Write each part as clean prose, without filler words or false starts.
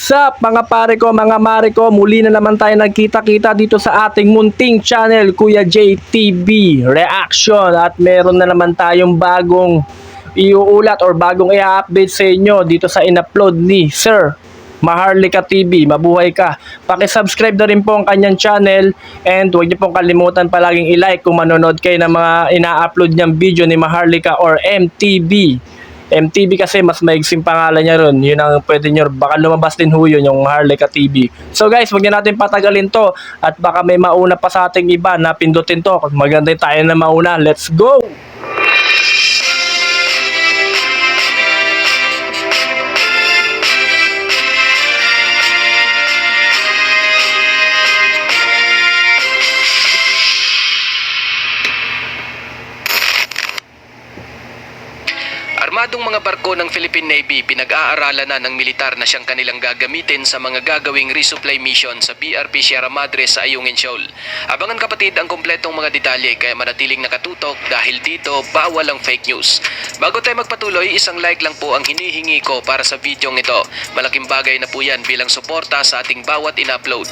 What's up mga pare ko, mga mare ko, muli na naman tayo nagkita-kita dito sa ating munting channel, Kuya JTV Reaction, at meron na naman tayong bagong iuulat or bagong i-update sa inyo dito sa in-upload ni Sir Maharlika TV. Mabuhay ka. Paki-subscribe na rin po ang kanyang channel, and huwag niyo pong kalimutan palaging i-like kung manonood kayo ng mga ina-upload niyang video ni Maharlika or MTV. MTV kasi mas maigsing pangalan niya ron. Yun ang pwede nyo. Baka lumabas din ho yun, yung Maharlika TV. So guys, huwag natin patagalin to. At baka may mauna pa sa ating iba na pindutin to. Maganda tayo na mauna. Let's go! Armadong mga barko ng Philippine Navy pinag-aaralan na ng militar na siyang kanilang gagamitin sa mga gagawing resupply mission sa BRP Sierra Madre sa Ayungin Shoal. Abangan kapatid ang kumpletong mga detalye, kaya manatiling nakatutok dahil dito bawal ang fake news. Bago tayo magpatuloy, isang like lang po ang hinihingi ko para sa videong ito. Malaking bagay na po yan bilang suporta sa ating bawat in-upload.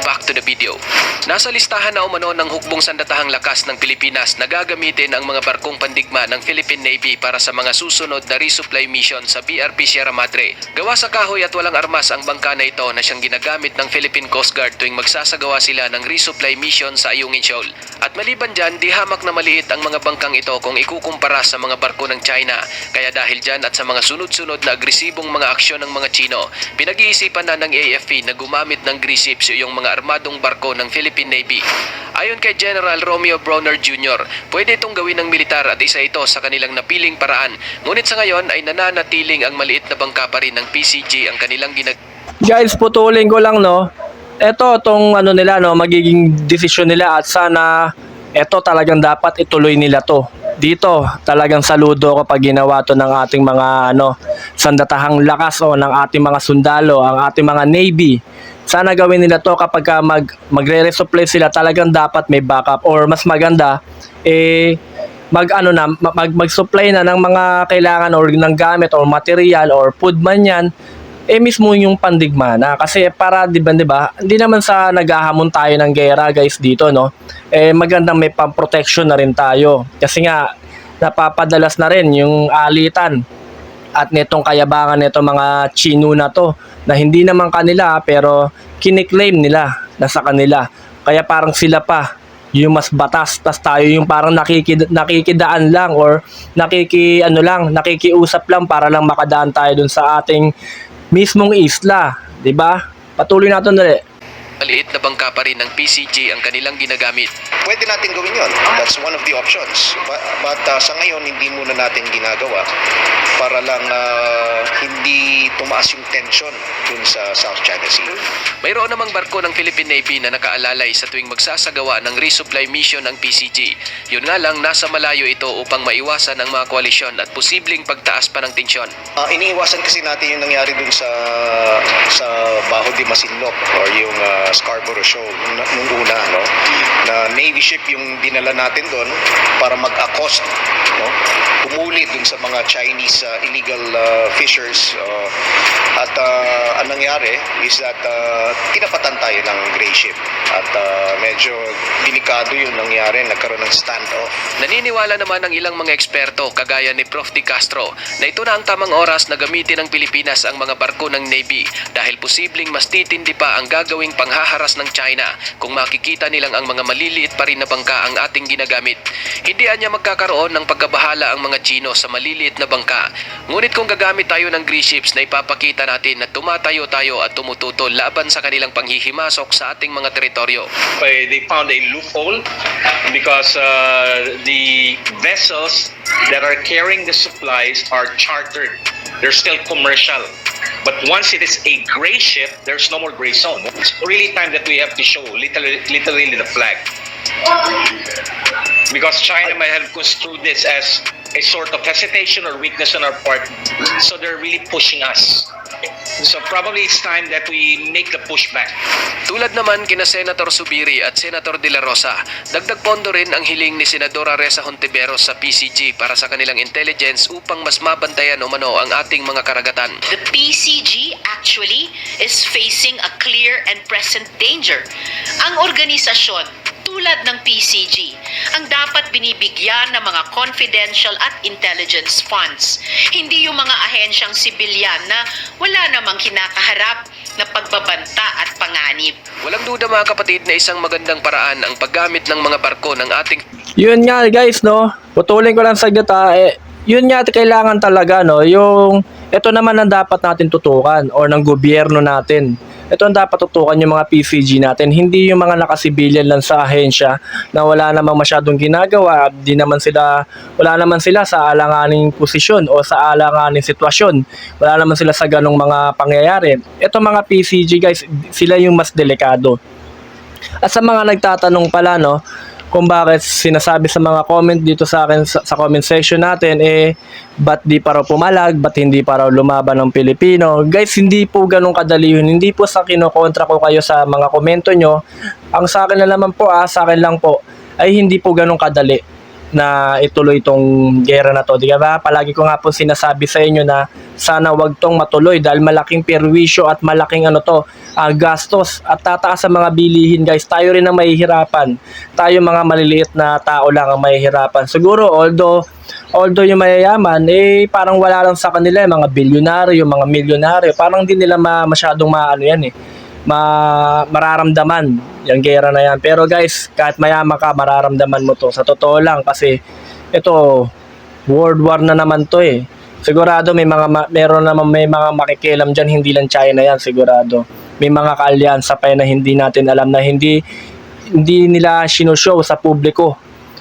Back to the video. Nasa listahan na umano ng hukbong sandatahang lakas ng Pilipinas na gagamitin ang mga barkong pandigma ng Philippine Navy para sa mga susunod na resupply mission sa BRP Sierra Madre. Gawa sa kahoy at walang armas ang bangka na ito na siyang ginagamit ng Philippine Coast Guard tuwing magsasagawa sila ng resupply mission sa Ayungin Shoal. At maliban dyan, di hamak na maliit ang mga bangkang ito kung ikukumpara sa mga barko ng China. Kaya dahil dyan at sa mga sunod-sunod na agresibong mga aksyon ng mga Chino, pinag-iisipan na ng AFP na gumamit ng grease ships yung mga armadong barko ng Philippine Navy. Ayon kay General Romeo Bronner Jr., pwede itong gawin ng militar at isa ito sa kanilang napiling paraan. Ngunit sa ngayon ay nananatiling ang maliit na bangka pa rin ng PCG ang kanilang Guys, putulin ko lang, no. Ito tong ano nila, no, magiging desisyon nila, at sana ito talagang dapat ituloy nila to. Dito talagang saludo kapag ginawa to ng ating mga sandatahang lakas o ng ating mga sundalo, ang ating mga Navy. Sana gawin nila to kapag magre-resupply sila, talagang dapat may backup, or mas maganda mag-supply na ng mga kailangan or ng gamit or material or food man yan, mismo yung pandigma na, kasi para di ba hindi naman sa naghahamon tayo ng gera guys dito, no, magandang may pang-protection na rin tayo, kasi nga napapadalas na rin yung alitan at nitong kayabangan nito mga Chino na to, na hindi naman kanila pero kiniklaim nila na sa kanila, kaya parang sila pa yung mas batas, tas tayo yung parang nakikidaan lang or nakikiusap lang para lang makadaan tayo dun sa ating mismong isla, 'di ba? Patuloy natin dali. maliit na bangka pa rin ng PCG ang kanilang ginagamit. Pwede natin gawin yun. That's one of the options. But sa ngayon, hindi muna natin ginagawa para lang hindi tumaas yung tension dun sa South China Sea. Mayroon namang barko ng Philippine Navy na nakaalalay sa tuwing magsasagawa ng resupply mission ng PCG. Yun nga lang, nasa malayo ito upang maiwasan ang mga koalisyon at posibleng pagtaas pa ng tensyon. Iniiwasan kasi natin yung nangyari dun sa Baho de Masinloc or yung Scarborough Shoal nung una, no? Na Navy ship yung dinala natin doon para mag-accost, no? Umuli dun sa mga Chinese illegal fishers, at ang nangyari is that tinapatan tayo ng gray ship at medyo delikado yung nangyari, nagkaroon ng standoff. Naniniwala naman ang ilang mga eksperto kagaya ni Prof. De Castro na ito na ang tamang oras na gamitin ng Pilipinas ang mga barko ng Navy dahil posibleng mas titindi pa ang gagawing panghaharas ng China kung makikita nilang ang mga maliliit pa rin na bangka ang ating ginagamit. Hindi anya magkakaroon ng pagkabahala ang mga Chino sa maliliit na bangka. Ngunit kung gagamit tayo ng grease ships na ipapakita natin na tumatayo tayo at tumututol laban sa kanilang panghihimasok sa ating mga teritoryo. They found a loophole because the vessels that are carrying the supplies are chartered. They're still commercial. But once it is a gray ship, there's no more gray zone. It's really time that we have to show literally the flag. Because China might have construed this as a sort of hesitation or weakness on our part. So they're really pushing us So probably it's time that we make the pushback. Tulad naman kina Senator Subiri at Senator De La Rosa, dagdag pondo rin ang hiling ni Senadora Ressa Hontiveros sa PCG para sa kanilang intelligence upang mas mabantayan umano ang ating mga karagatan. The PCG actually is facing a clear and present danger. Ang organisasyon tulad ng PCG ang dapat binibigyan ng mga confidential at intelligence funds. Hindi yung mga ahensyang sibilyan na wala namang kinakaharap na pagbabanta at panganib. Walang duda mga kapatid na isang magandang paraan ang paggamit ng mga barko ng ating Yun nga guys, no? Putulin ko lang saglit yun nga kailangan talaga, no? Yung ito naman ang dapat natin tutukan or ng gobyerno natin. Ito ang dapat tutukan yung mga PCG natin, hindi yung mga nakasibilyan lang sa ahensya na wala namang masyadong ginagawa, wala naman sila sa alanganing posisyon o sa alanganing sitwasyon. Wala naman sila sa ganong mga pangyayari. Ito mga PCG guys, sila yung mas delikado. At sa mga nagtatanong pala, no, kung bakit sinasabi sa mga comment dito sa akin sa comment section natin, ba't di pa raw pumalag, ba't hindi pa raw lumaban ng Pilipino. Guys, hindi po ganun kadali yun. Hindi po sa kinokontra ko kayo sa mga komento nyo. Ang sa akin na naman po, sa akin lang po, ay hindi po ganun kadali na ituloy itong gera na to. Di ba? Palagi ko nga po sinasabi sa inyo na sana wag tong matuloy dahil malaking perwisyo at malaking gastos at tataas sa mga bilihin guys. Tayo rin ang mahihirapan. Tayo mga maliliit na tao lang ang mahihirapan. Siguro although yung mayayaman parang wala lang sa kanila yung mga bilyonaryo, yung mga milyonaryo. Parang hindi nila masyadong mararamdaman yung gera na yan. Pero guys, kahit mayaman ka, mararamdaman mo to. Sa totoo lang kasi ito world war na naman to Sigurado may mga makikialam diyan, hindi lang China yan sigurado. May mga kaalyansa pa na hindi natin alam na hindi nila sinushow sa publiko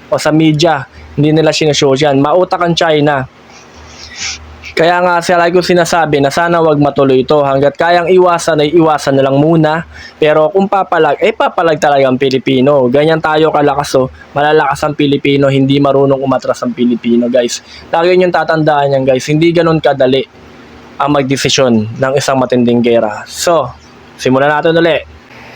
o sa media. Hindi nila sinushow yan. Mautak ang China. Kaya nga lagi ko sinasabi na sana wag matuloy ito. Hanggat kayang iwasan ay iwasan na lang muna. Pero kung papalag, papalag talaga ang Pilipino. Ganyan tayo kalakas malalakas ang Pilipino, hindi marunong umatras ang Pilipino guys. Lagi nyo tatandaan yan guys, hindi ganun kadali ang magdesisyon ng isang matinding gera. So, simulan natin ulit.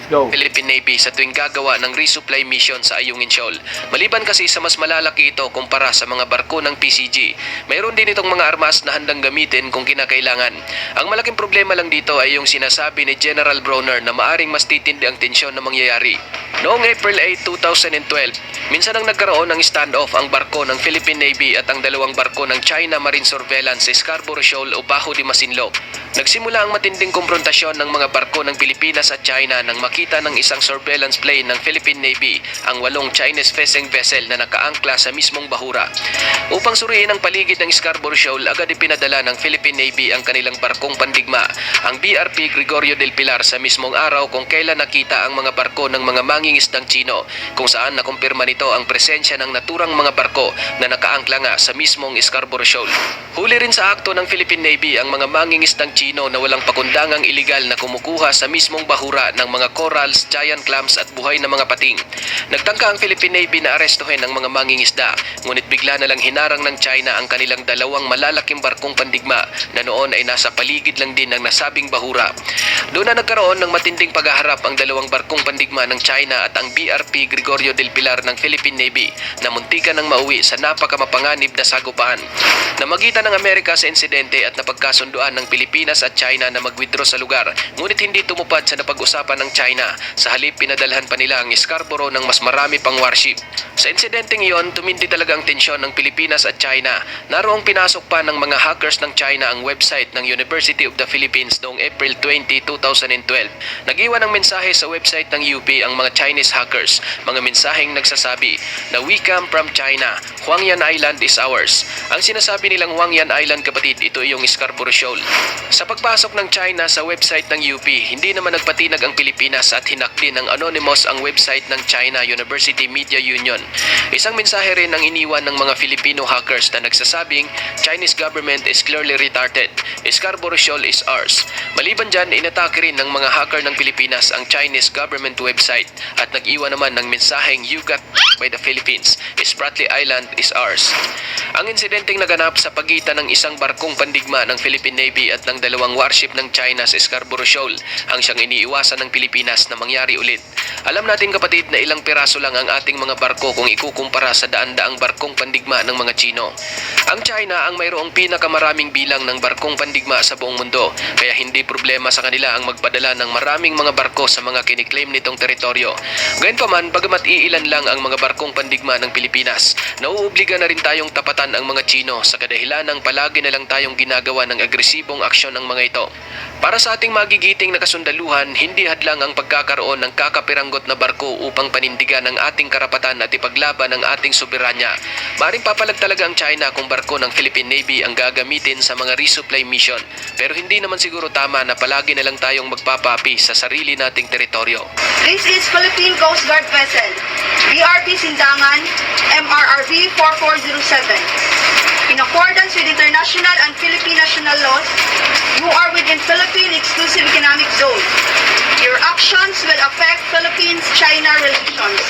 Go. Philippine Navy sa tuwing gagawa ng resupply mission sa Ayungin Shoal. Maliban kasi sa mas malalaki ito kumpara sa mga barko ng PCG, mayroon din itong mga armas na handang gamitin kung kinakailangan. Ang malaking problema lang dito ay yung sinasabi ni General Bronner na maaring mas titindi ang tensyon na mangyayari. Noong April 8, 2012, minsan ang nagkaroon ng standoff ang barko ng Philippine Navy at ang dalawang barko ng China Marine Surveillance sa Scarborough Shoal o Bajo de Masinloc. Nagsimula ang matinding komprontasyon ng mga barko ng Pilipinas at China nang makita ng isang surveillance plane ng Philippine Navy ang 8 Chinese fishing vessel na nakaangkla sa mismong bahura. Upang suriin ang paligid ng Scarborough Shoal, agad ipinadala ng Philippine Navy ang kanilang barkong pandigma, ang BRP Gregorio del Pilar, sa mismong araw kung kailan nakita ang mga barko ng mga mangingisdang Chino, kung saan nakumpirma nito ang presensya ng naturang mga barko na nakaangkla nga sa mismong Scarborough Shoal. Huli rin sa akto ng Philippine Navy ang mga mangingisdang Chino na walang pakundangang iligal na kumukuha sa mismong bahura ng mga corals, giant clams at buhay na mga pating. Nagtangka ang Philippine Navy na arestuhin ang mga mangingisda, ngunit bigla na lang hinarang ng China ang kanilang dalawang malalaking barkong pandigma na noon ay nasa paligid lang din ng nasabing bahura. Doon na nagkaroon ng matinding paghaharap ang dalawang barkong pandigma ng China at ang BRP Gregorio del Pilar ng Philippine Navy na muntikan ng mauwi sa napakamapanganib na sagupaan. Namagitan ng Amerika sa insidente at napagkasunduan ng Pilipinas at China na mag-withdraw sa lugar, ngunit hindi tumupad sa napag-usapan ng China. Sa halip, pinadalhan pa nila ang Scarborough ng mas marami pang warship. Sa insidenteng iyon, tumindi talaga ang tensyon ng Pilipinas at China. Naroong pinasok pa ng mga hackers ng China ang website ng University of the Philippines noong April 20, 2012. Nag-iwan ng mensahe sa website ng UP ang mga Chinese hackers. Mga mensaheng nagsasabi na "We come from China. Huangyan Island is ours." Ang sinasabi nilang Huangyan Island, kapatid, ito yung Scarborough Shoal. Sa pagpasok ng China sa website ng UP, hindi naman nagpatinag ang Pilipinas at hinak din ng anonymous ang website ng China University Media Union. Isang mensahe rin ang iniwan ng mga Filipino hackers na nagsasabing Chinese government is clearly retarded. Scarborough Shoal is ours. Maliban dyan, inatake rin ng mga hacker ng Pilipinas ang Chinese government website at nag-iwan naman ng mensaheng "You got by the Philippines. Spratly Island is ours." Ang insidenteng naganap sa pagitan ng isang barkong pandigma ng Philippine Navy at ng dalawang warship ng China sa Scarborough Shoal ang siyang iniiwasan ng Pilipinas na mangyari ulit. Alam natin kapatid na ilang piraso lang ang ating mga barko kung ikukumpara sa daan-daang barkong pandigma ng mga Chino. Ang China ang mayroong pinakamaraming bilang ng barkong pandigma sa buong mundo, kaya hindi problema sa kanila ang magpadala ng maraming mga barko sa mga kiniklaim nitong teritoryo. Gayunpaman, bagamat iilan lang ang mga barkong pandigma ng Pilipinas, nauobliga na rin tayong tapatan ang mga Chino sa kadahilan ng palagi na lang tayong ginagawa ng agresibong aksyon ng mga ito. Para sa ating magigiting na kasundaluhan, hindi hadlang ang pagkakaroon ng kakapiranggot na barko upang panindigan ang ating karapatan at ipaglaban ang ating soberanya. Maring papalag talaga ang China kung barko ng Philippine Navy ang gagamitin sa mga resupply mission. Pero hindi naman siguro tama na palagi na lang tayong magpapapi sa sarili nating teritoryo. This is Philippine Coast Guard vessel, BRP Sindangan, MRRV 4407. In accordance with international and Philippine national laws, you are within Philippine Exclusive Economic Zone. Your actions will affect Philippines-China relations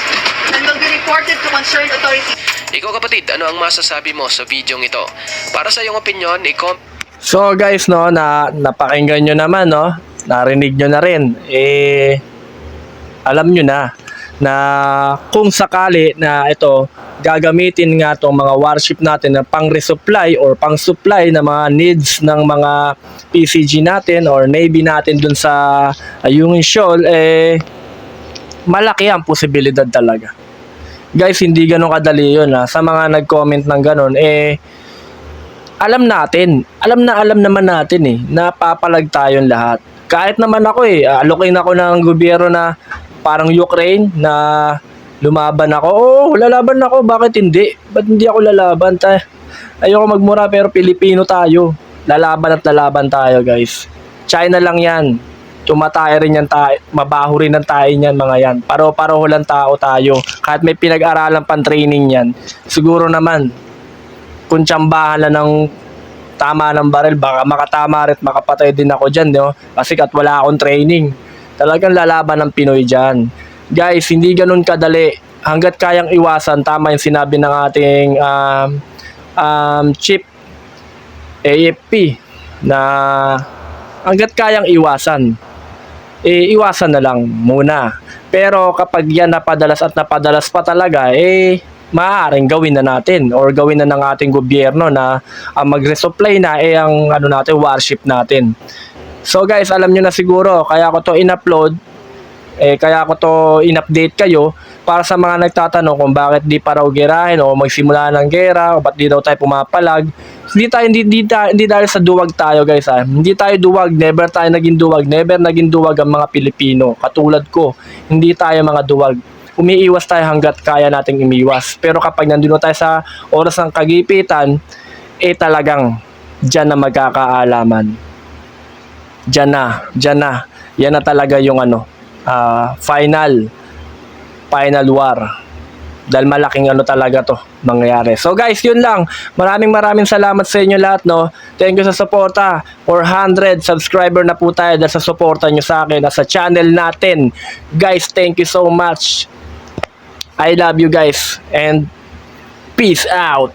and will be reported to concerned authorities. Ikaw kapatid, ano ang masasabi mo sa videong ito? Para sa iyong opinion, So guys, no, napakinggan nyo naman, no, narinig nyo na rin, alam nyo na kung sakali na ito gagamitin nga itong mga warship natin na pang resupply or pang supply na mga needs ng mga PCG natin or Navy natin dun sa Ayungin Shoal, malaki ang posibilidad talaga. Guys, hindi ganun kadali yun. Sa mga nag-comment ng ganun, alam naman natin na papalag tayong lahat. Kahit naman ako alokin ako ng gobyerno na parang Ukraine na lumaban ako. Oo, lalaban ako. Bakit hindi? Ba't hindi ako lalaban? Ayoko magmura pero Pilipino tayo. Lalaban tayo guys. China lang yan. Tumatay rin yan tayo. Mabaho rin ang tayo niyan mga yan. Paro-paroho lang tao tayo. Kahit may pinag-aralan pang training yan. Siguro naman, kung tsambahan lang ng tama ng baril, baka makatama rin makapatay din ako dyan. No? Kasi kat wala akong training. Talagang lalaban ng Pinoy dyan. Guys, hindi ganun kadali. Hanggat kayang iwasan, tama yung sinabi ng ating Chief AFP na hanggat kayang iwasan, iwasan na lang muna. Pero kapag yan napadalas pa talaga, maaaring gawin na natin or gawin na ng ating gobyerno na mag-resupply na ang natin, warship natin. So guys, alam nyo na siguro, kaya ko to in-upload, kaya ko to in-update kayo para sa mga nagtatanong kung bakit di pa raw gerahin o magsimula ng gera o ba't di daw tayo pumapalag. Hindi dahil sa duwag tayo guys Hindi tayo duwag, never tayo naging duwag ang mga Pilipino. Katulad ko, hindi tayo mga duwag. Umiiwas tayo hanggat kaya nating umiwas. Pero kapag nandun tayo sa oras ng kagipitan, talagang dyan na magkakaalaman. Dyan na. Yan na talaga yung final war. Dahil malaking talaga to mangyayari. So guys, yun lang. Maraming salamat sa inyo lahat, no. Thank you sa suporta. 400 subscriber na po tayo dahil sa suporta nyo sa akin at sa channel natin. Guys, thank you so much. I love you guys and peace out.